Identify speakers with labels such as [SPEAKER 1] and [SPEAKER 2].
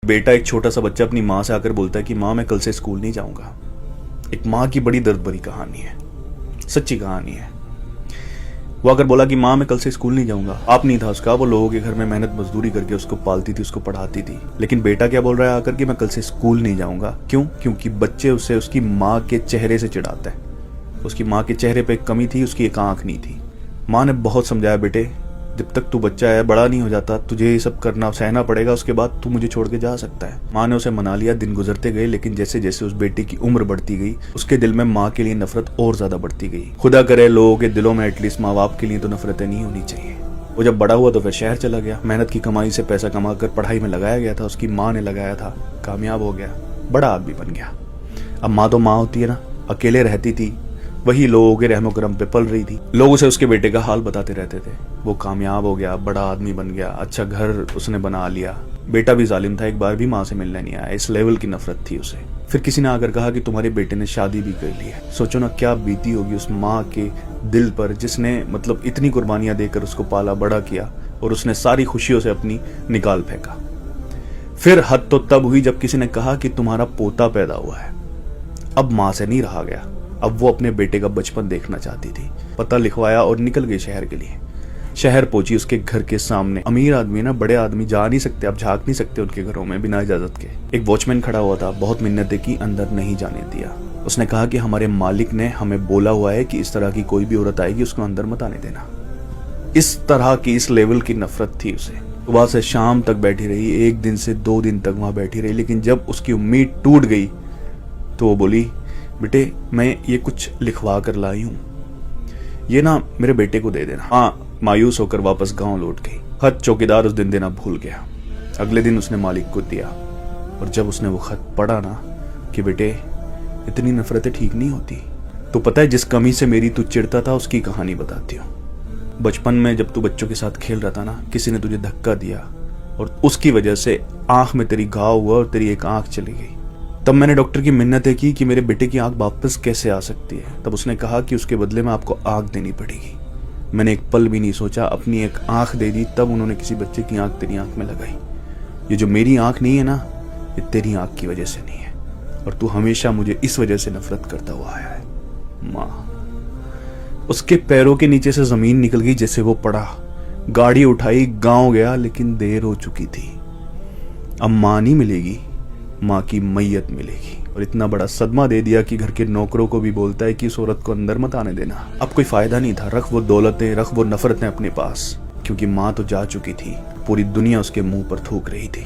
[SPEAKER 1] बेटा, एक छोटा सा बच्चा अपनी माँ से आकर बोलता है कि माँ मैं कल से स्कूल नहीं जाऊंगा। एक माँ की बड़ी दर्द भरी कहानी है, सच्ची कहानी है। वो आकर बोला कि माँ मैं कल से स्कूल नहीं जाऊंगा। आप नहीं था उसका, वो लोगों के घर में मेहनत मजदूरी करके उसको पालती थी, उसको पढ़ाती थी। लेकिन बेटा क्या बोल रहा है आकर कि मैं कल से स्कूल नहीं जाऊंगा। क्यों? क्योंकि बच्चे उसे उसकी माँ के चेहरे से चिढ़ाते हैं। उसकी माँ के चेहरे पे एक कमी थी, उसकी एक आंख नहीं थी। माँ ने बहुत समझाया, बेटे जब तक तू बच्चा है, बड़ा नहीं हो जाता, तुझे ये सब करना सहना पड़ेगा, उसके बाद तू मुझे छोड़ के जा सकता है। माँ ने उसे मना लिया। दिन गुजरते गए, लेकिन जैसे जैसे उस बेटे की उम्र बढ़ती गई, उसके दिल में माँ के लिए नफरत और ज्यादा बढ़ती गई। खुदा करे लोगों के दिलों में एटलीस्ट माँ बाप के लिए तो नफरतें नहीं होनी चाहिए। वो जब बड़ा हुआ तो फिर शहर चला गया। मेहनत की कमाई से पैसा कमा कर पढ़ाई में लगाया गया था, उसकी माँ ने लगाया था, कामयाब हो गया, बड़ा आदमी बन गया। अब माँ तो माँ होती है ना, अकेले रहती थी, वही लोगों के रहमो करम पे पल रही थी। लोग उसे उसके बेटे का हाल बताते रहते थे। वो कामयाब हो गया, बड़ा आदमी बन गया, अच्छा घर उसने बना लिया। बेटा भी जालिम था, एक बार भी माँ से मिलने नहीं आया। इस लेवल की नफरत थी उसे। फिर किसी ने आकर कहा कि तुम्हारे बेटे ने शादी भी कर ली है। सोचो ना क्या बीती होगी उस माँ के दिल पर, जिसने मतलब इतनी कुर्बानियां देकर उसको पाला बड़ा किया, और उसने सारी खुशियों से अपनी निकाल फेंका। फिर हद तो तब हुई जब किसी ने कहा कि तुम्हारा पोता पैदा हुआ है। अब माँ से नहीं रहा गया। अब वो अपने बेटे का बचपन देखना चाहती थी। पता लिखवाया और निकल गई शहर के लिए। शहर पहुंची, उसके घर के सामने अमीर आदमी ना, बड़े आदमी जा नहीं सकते, आप झांक नहीं सकते उनके घरों में बिना इजाजत के। एक वॉचमैन खड़ा हुआ था, बहुत मिन्नतें की, अंदर नहीं जाने दिया। उसने कहा कि हमारे मालिक ने हमें बोला हुआ है कि इस तरह की कोई भी औरत आएगी उसको अंदर मत आने देना। इस तरह की, इस लेवल की नफरत थी उसे। सुबह से शाम तक बैठी रही, 1 दिन से 2 दिन तक वहां बैठी रही। लेकिन जब उसकी उम्मीद टूट गई तो वो बोली, बेटे मैं ये कुछ लिखवा कर लाई हूं, ये ना मेरे बेटे को दे देना। हाँ, मायूस होकर वापस गांव लौट गई। खत चौकीदार उस दिन देना भूल गया। अगले दिन उसने मालिक को दिया, और जब उसने वो खत पढ़ा ना कि बेटे इतनी नफरतें ठीक नहीं होती, तो पता है जिस कमी से मेरी तू चिढ़ता था उसकी कहानी बताती हूँ। बचपन में जब तू बच्चों के साथ खेल रहा था ना, किसी ने तुझे धक्का दिया और उसकी वजह से आंख में तेरी घाव हुआ और तेरी एक आंख चली गई। तब मैंने डॉक्टर की मिन्नतें की कि मेरे बेटे की आंख वापस कैसे आ सकती है। तब उसने कहा कि उसके बदले में आपको आंख देनी पड़ेगी। मैंने एक पल भी नहीं सोचा, अपनी एक आंख दे दी। तब उन्होंने किसी बच्चे की आंख तेरी आंख में लगाई। ये जो मेरी आंख नहीं है ना, ये तेरी आंख की वजह से नहीं है, और तू हमेशा मुझे इस वजह से नफरत करता हुआ आया है। माँ। उसके पैरों के नीचे से जमीन निकल गई जैसे वो पड़ा। गाड़ी उठाई, गांव गया, लेकिन देर हो चुकी थी। अब माँ नहीं मिलेगी, माँ की मैयत मिलेगी। और इतना बड़ा सदमा दे दिया कि घर के नौकरों को भी बोलता है कि इस औरत को अंदर मत आने देना। अब कोई फायदा नहीं था, रख वो दौलतें, रख वो नफरतें अपने पास, क्योंकि माँ तो जा चुकी थी। पूरी दुनिया उसके मुंह पर थूक रही थी।